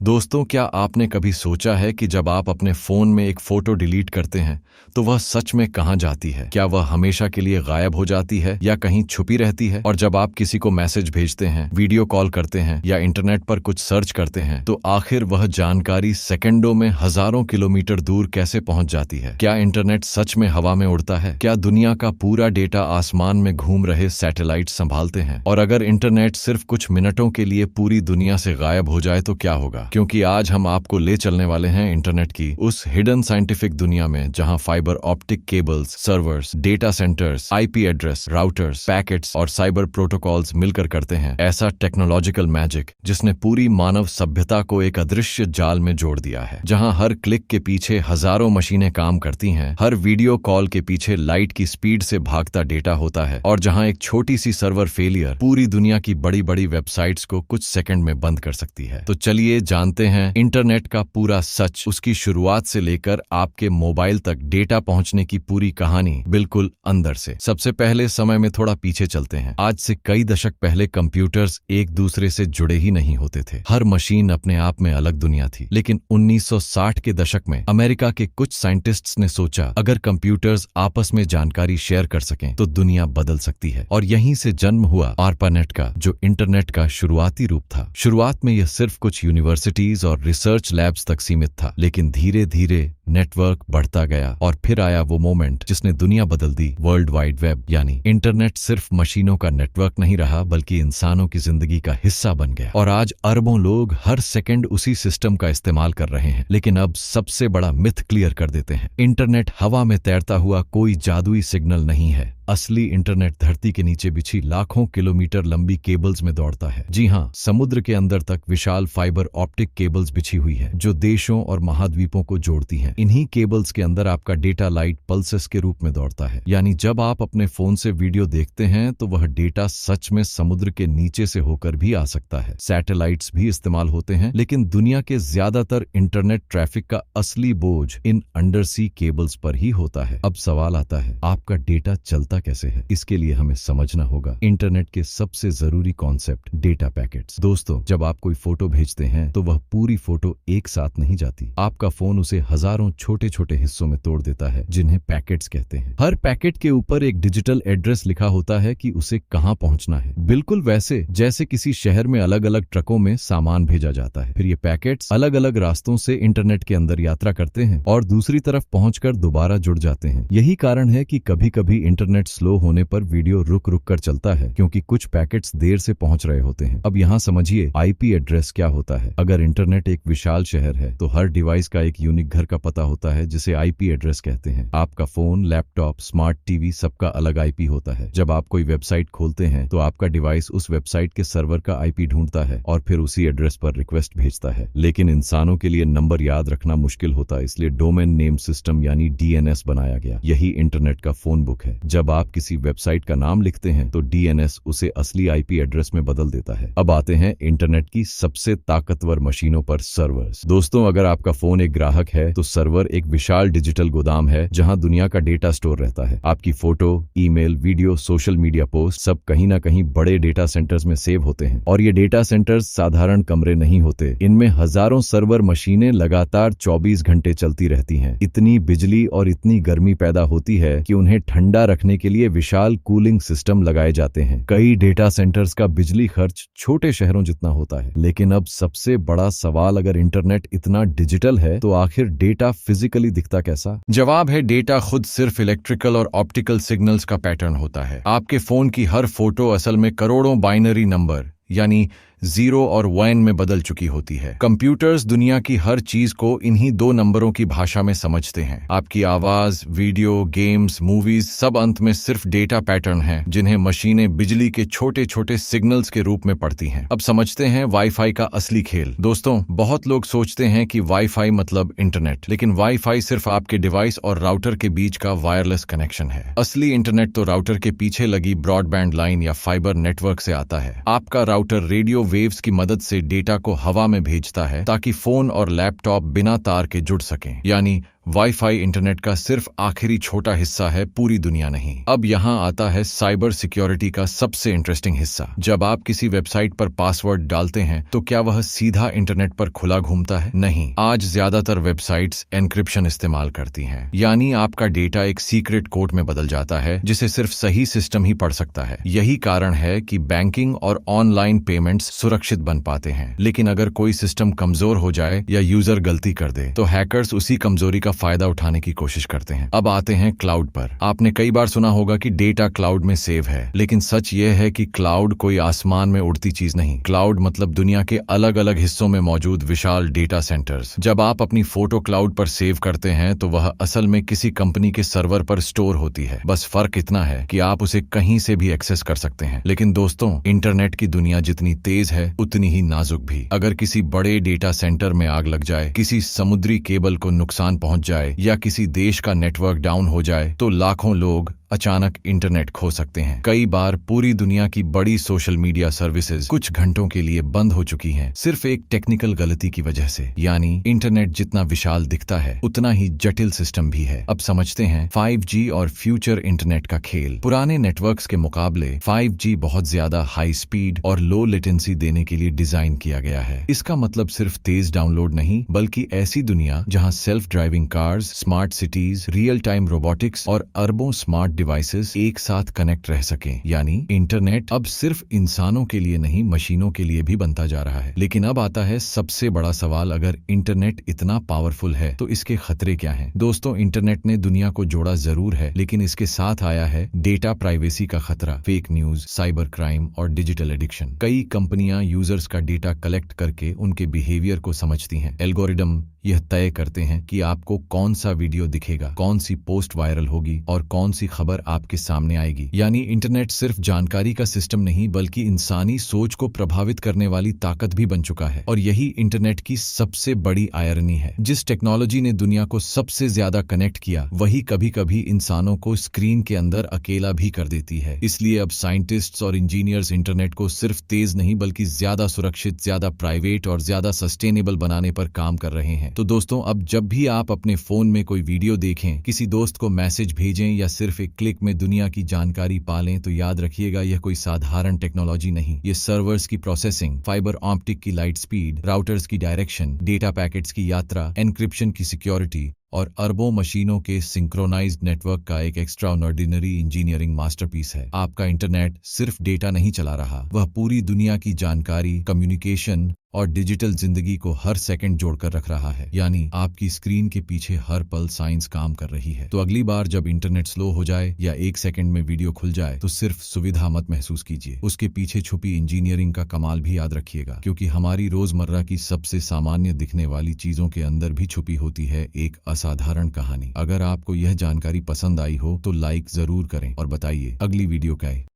दोस्तों, क्या आपने कभी सोचा है कि जब आप अपने फोन में एक फोटो डिलीट करते हैं तो वह सच में कहाँ जाती है? क्या वह हमेशा के लिए गायब हो जाती है या कहीं छुपी रहती है? और जब आप किसी को मैसेज भेजते हैं, वीडियो कॉल करते हैं या इंटरनेट पर कुछ सर्च करते हैं तो आखिर वह जानकारी सेकंडों में हजारों किलोमीटर दूर कैसे पहुंच जाती है? क्या इंटरनेट सच में हवा में उड़ता है? क्या दुनिया का पूरा डेटा आसमान में घूम रहे सैटेलाइट संभालते हैं? और अगर इंटरनेट सिर्फ कुछ मिनटों के लिए पूरी दुनिया से गायब हो जाए तो क्या होगा? क्योंकि आज हम आपको ले चलने वाले हैं इंटरनेट की उस हिडन साइंटिफिक दुनिया में जहां fibre optic cables, servers, data centres, IP address, routers, packets और साइबर प्रोटोकॉल्स मिलकर करते हैं ऐसा टेक्नोलॉजिकल मैजिक जिसने पूरी मानव सभ्यता को एक अदृश्य जाल में जोड़ दिया है। जहां हर क्लिक के पीछे हजारों मशीनें काम करती हैं, हर वीडियो कॉल के पीछे लाइट की स्पीड से भागता डेटा होता है और जहां एक छोटी सी सर्वर फेलियर पूरी दुनिया की बड़ी बड़ी वेबसाइट्स को कुछ सेकंड में बंद कर सकती है। तो चलिए जानते हैं इंटरनेट का पूरा सच, उसकी शुरुआत से लेकर आपके मोबाइल तक डेटा पहुंचने की पूरी कहानी बिल्कुल अंदर से। सबसे पहले समय में थोड़ा पीछे चलते हैं। आज से कई दशक पहले कंप्यूटर्स एक दूसरे से जुड़े ही नहीं होते थे। हर मशीन अपने आप में अलग दुनिया थी। लेकिन 1960 के दशक में अमेरिका के कुछ साइंटिस्ट्स ने सोचा अगर कंप्यूटर्स आपस में जानकारी शेयर कर सकें तो दुनिया बदल सकती है। और यहीं से जन्म हुआ आर्पानेट का, जो इंटरनेट का शुरुआती रूप था। शुरुआत में यह सिर्फ कुछ यूनिवर्सिटीज और रिसर्च लैब्स तक सीमित था, लेकिन धीरे धीरे नेटवर्क बढ़ता गया और फिर आया वो मोमेंट जिसने दुनिया बदल दी, वर्ल्ड वाइड वेब। यानी इंटरनेट सिर्फ मशीनों का नेटवर्क नहीं रहा बल्कि इंसानों की जिंदगी का हिस्सा बन गया। और आज अरबों लोग हर सेकंड उसी सिस्टम का इस्तेमाल कर रहे हैं। लेकिन अब सबसे बड़ा मिथ क्लियर कर देते हैं, इंटरनेट हवा में तैरता हुआ कोई जादुई सिग्नल नहीं है। असली इंटरनेट धरती के नीचे बिछी लाखों किलोमीटर लंबी केबल्स में दौड़ता है। जी हाँ, समुद्र के अंदर तक विशाल फाइबर ऑप्टिक केबल्स बिछी हुई है जो देशों और महाद्वीपों को जोड़ती हैं। इन्हीं केबल्स के अंदर आपका डेटा लाइट पल्सेस के रूप में दौड़ता है। यानी जब आप अपने फोन से वीडियो देखते हैं तो वह डेटा सच में समुद्र के नीचे से होकर भी आ सकता है। सैटेलाइट्स भी इस्तेमाल होते हैं, लेकिन दुनिया के ज्यादातर इंटरनेट ट्रैफिक का असली बोझ इन अंडर सी केबल्स पर ही होता है। अब सवाल आता है, आपका डेटा चलता कैसे है? इसके लिए हमें समझना होगा इंटरनेट के सबसे जरूरी कॉन्सेप्ट, डेटा पैकेट्स। दोस्तों, जब आप कोई फोटो भेजते हैं तो वह पूरी फोटो एक साथ नहीं जाती। आपका फोन उसे हजारों छोटे छोटे हिस्सों में तोड़ देता है जिन्हें पैकेट्स कहते हैं। हर पैकेट के ऊपर एक डिजिटल एड्रेस लिखा होता है कि उसे कहां पहुंचना है। बिल्कुल वैसे जैसे किसी शहर में अलग अलग ट्रकों में सामान भेजा जाता है। फिर ये पैकेट्स अलग अलग रास्तों से इंटरनेट के अंदर यात्रा करते हैं और दूसरी तरफ पहुंचकर दोबारा जुड़ जाते हैं। यही कारण है कि कभी कभी इंटरनेट स्लो होने पर वीडियो रुक रुक कर चलता है, क्योंकि कुछ पैकेट्स देर से पहुंच रहे होते हैं। अब यहाँ समझिए आईपी एड्रेस क्या होता है। अगर इंटरनेट एक विशाल शहर है तो हर डिवाइस का एक यूनिक घर का पता होता है जिसे आईपी एड्रेस कहते हैं। आपका फोन, लैपटॉप, स्मार्ट टीवी सबका अलग आईपी होता है। जब आप कोई वेबसाइट खोलते हैं तो आपका डिवाइस उस वेबसाइट के सर्वर का आईपी ढूंढता है और फिर उसी एड्रेस पर रिक्वेस्ट भेजता है। लेकिन इंसानों के लिए नंबर याद रखना मुश्किल होता है, इसलिए डोमेन नेम सिस्टम यानी डीएनएस बनाया गया। यही इंटरनेट का फोन बुक है। जब आप किसी वेबसाइट का नाम लिखते हैं तो डीएनएस उसे असली आईपी एड्रेस में बदल देता है। अब आते हैं इंटरनेट की सबसे ताकतवर मशीनों पर, सर्वर्स। दोस्तों, अगर आपका फोन एक ग्राहक है तो सर्वर एक विशाल डिजिटल गोदाम है जहां दुनिया का डेटा स्टोर रहता है। आपकी photo, email, video, social media post सब कहीं ना कहीं बड़े डेटा सेंटर्स में सेव होते हैं। और ये डेटा सेंटर्स साधारण कमरे नहीं होते। इनमें हजारों सर्वर मशीनें लगातार 24 घंटे चलती रहती हैं। इतनी बिजली और इतनी गर्मी पैदा होती है कि उन्हें ठंडा रखने के लिए विशाल कूलिंग सिस्टम लगाए जाते हैं। कई डेटा सेंटर्स का बिजली खर्च छोटे शहरों जितना होता है। लेकिन अब सबसे बड़ा सवाल, अगर इंटरनेट इतना डिजिटल है तो आखिर डेटा फिजिकली दिखता कैसा? जवाब है, डेटा खुद सिर्फ इलेक्ट्रिकल और ऑप्टिकल सिग्नल्स का पैटर्न होता है। आपके फोन की हर फोटो असल में करोड़ों बाइनरी नंबर यानी 0 और 1 में बदल चुकी होती है। कंप्यूटर्स दुनिया की हर चीज को इन्हीं दो नंबरों की भाषा में समझते हैं। आपकी आवाज, वीडियो, गेम्स, मूवीज सब अंत में सिर्फ डेटा पैटर्न हैं जिन्हें मशीनें बिजली के छोटे छोटे सिग्नल्स के रूप में पढ़ती हैं। अब समझते हैं वाईफाई का असली खेल। दोस्तों, बहुत लोग सोचते हैं कि वाईफाई मतलब इंटरनेट, लेकिन वाईफाई सिर्फ आपके डिवाइस और राउटर के बीच का वायरलेस कनेक्शन है। असली इंटरनेट तो राउटर के पीछे लगी ब्रॉडबैंड लाइन या फाइबर नेटवर्क से आता है। आपका राउटर रेडियो वेव्स की मदद से डेटा को हवा में भेजता है ताकि फोन और लैपटॉप बिना तार के जुड़ सकें। यानी वाईफाई इंटरनेट का सिर्फ आखिरी छोटा हिस्सा है, पूरी दुनिया नहीं। अब यहाँ आता है साइबर सिक्योरिटी का सबसे इंटरेस्टिंग हिस्सा। जब आप किसी वेबसाइट पर पासवर्ड डालते हैं तो क्या वह सीधा इंटरनेट पर खुला घूमता है? नहीं। आज ज्यादातर वेबसाइट्स एन्क्रिप्शन इस्तेमाल करती हैं, यानी आपका डेटा एक सीक्रेट कोड में बदल जाता है जिसे सिर्फ सही सिस्टम ही पढ़ सकता है। यही कारण है कि बैंकिंग और ऑनलाइन पेमेंट्स सुरक्षित बन पाते हैं। लेकिन अगर कोई सिस्टम कमजोर हो जाए या यूजर गलती कर दे तो हैकर्स उसी कमजोरी का फायदा उठाने की कोशिश करते हैं। अब आते हैं क्लाउड पर। आपने कई बार सुना होगा कि डेटा क्लाउड में सेव है, लेकिन सच यह है कि क्लाउड कोई आसमान में उड़ती चीज नहीं। क्लाउड मतलब दुनिया के अलग अलग हिस्सों में मौजूद विशाल डेटा सेंटर्स। जब आप अपनी फोटो क्लाउड पर सेव करते हैं तो वह असल में किसी कंपनी के सर्वर पर स्टोर होती है। बस फर्क इतना है कि आप उसे कहीं से भी एक्सेस कर सकते हैं। लेकिन दोस्तों, इंटरनेट की दुनिया जितनी तेज है उतनी ही नाजुक भी। अगर किसी बड़े डेटा सेंटर में आग लग जाए, किसी समुद्री केबल को नुकसान पहुंच जाए या किसी देश का नेटवर्क डाउन हो जाए तो लाखों लोग अचानक इंटरनेट खो सकते हैं। कई बार पूरी दुनिया की बड़ी सोशल मीडिया सर्विसेज कुछ घंटों के लिए बंद हो चुकी हैं, सिर्फ एक टेक्निकल गलती की वजह से। यानी इंटरनेट जितना विशाल दिखता है उतना ही जटिल सिस्टम भी है। अब समझते हैं 5G और फ्यूचर इंटरनेट का खेल। पुराने नेटवर्क्स के मुकाबले 5G बहुत ज्यादा हाई स्पीड और लो लेटेंसी देने के लिए डिजाइन किया गया है। इसका मतलब सिर्फ तेज डाउनलोड नहीं, बल्कि ऐसी दुनिया जहां self driving cars, smart cities, real time robotics और अरबों स्मार्ट डिवाइसेस एक साथ कनेक्ट रह सकें। यानी इंटरनेट अब सिर्फ इंसानों के लिए नहीं, मशीनों के लिए भी बनता जा रहा है। लेकिन अब आता है सबसे बड़ा सवाल, अगर इंटरनेट इतना पावरफुल है तो इसके खतरे क्या हैं? दोस्तों, इंटरनेट ने दुनिया को जोड़ा जरूर है, लेकिन इसके साथ आया है डेटा प्राइवेसी का खतरा, फेक न्यूज, साइबर क्राइम और डिजिटल एडिक्शन। कई कंपनियां यूजर्स का डेटा कलेक्ट करके उनके बिहेवियर को समझती हैं। एल्गोरिदम यह तय करते हैं कि आपको कौन सा वीडियो दिखेगा, कौन सी पोस्ट वायरल होगी और कौन सी खबर आपके सामने आएगी। यानी इंटरनेट सिर्फ जानकारी का सिस्टम नहीं, बल्कि इंसानी सोच को प्रभावित करने वाली ताकत भी बन चुका है। और यही इंटरनेट की सबसे बड़ी आयरनी है। जिस टेक्नोलॉजी ने दुनिया को सबसे ज्यादा कनेक्ट किया, वही कभी कभी इंसानों को स्क्रीन के अंदर अकेला भी कर देती है। इसलिए अब साइंटिस्ट्स और इंजीनियर्स इंटरनेट को सिर्फ तेज नहीं, बल्कि ज्यादा सुरक्षित, ज्यादा प्राइवेट और ज्यादा सस्टेनेबल बनाने पर काम कर रहे हैं। तो दोस्तों, अब जब भी आप अपने फोन में कोई वीडियो देखें, किसी दोस्त को मैसेज भेजें या सिर्फ एक क्लिक में दुनिया की जानकारी पालें, तो याद रखिएगा यह कोई साधारण टेक्नोलॉजी नहीं। ये सर्वर्स की प्रोसेसिंग, फाइबर ऑप्टिक की लाइट स्पीड, राउटर्स की डायरेक्शन, डेटा पैकेट्स की यात्रा, एन्क्रिप्शन की सिक्योरिटी और अरबों मशीनों के सिंक्रोनाइज्ड नेटवर्क का एक एक्स्ट्राऑर्डिनरी इंजीनियरिंग मास्टरपीस है। आपका इंटरनेट सिर्फ डेटा नहीं चला रहा, वह पूरी दुनिया की जानकारी, कम्युनिकेशन और डिजिटल जिंदगी को हर सेकंड जोड़कर रख रहा है। यानी आपकी स्क्रीन के पीछे हर पल साइंस काम कर रही है। तो अगली बार जब इंटरनेट स्लो हो जाए या एक सेकंड में वीडियो खुल जाए तो सिर्फ सुविधा मत महसूस कीजिए, उसके पीछे छुपी इंजीनियरिंग का कमाल भी याद रखिएगा। क्योंकि हमारी रोजमर्रा की सबसे सामान्य दिखने वाली चीजों के अंदर भी छुपी होती है एक असाधारण कहानी। अगर आपको यह जानकारी पसंद आई हो तो लाइक जरूर करें और बताइए अगली वीडियो क्या है।